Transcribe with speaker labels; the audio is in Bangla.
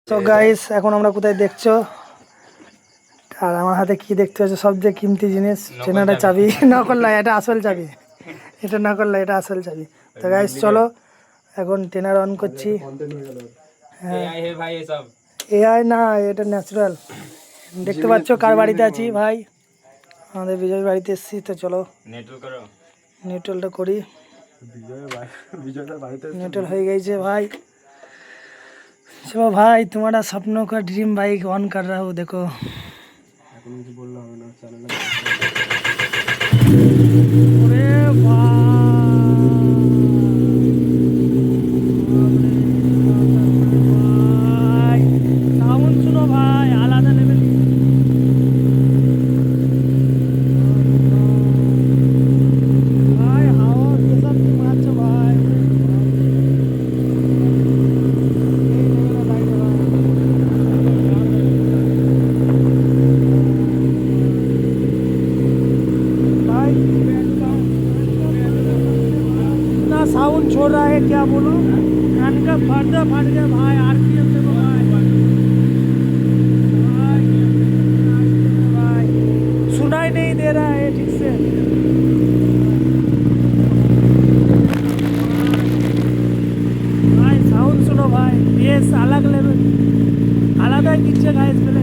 Speaker 1: তো গাইস এখন আমরা কোথায় দেখছো আর আমার হাতে কি দেখতে পাচ্ছ সবচেয়ে কিমতি জিনিস চেনাটা চাবি নকল না এটা আসল চাবি এটা নকল না এটা আসল চাবি তো গাইস চলো এখন টেনার অন করছি এআই না এটা ন্যাচারাল দেখতে পাচ্ছ কার বাড়িতে আছি ভাই আমাদের বিজয় বাড়িতে এসেছি তো চলো নিউট্রালটা করি নিউট্রাল হয়ে গেছে भाई चलो भाई तुम्हारा सपनों का ड्रीम बाइक ऑन कर रहा हूँ देखो अरे भाई साउंड सुनो भाई आलादा लेवल भाई हाओ ये सब मारছো भाई साउंड छोड़ रहा है क्या बोलो कान का पर्दा फट गया भाई आरपीएम देखो भाई सुनाई नहीं दे रहा है ठीक से भाई साउंड सुनो भाई बेस अलग लेवल आलादा कीजिएगा इसमें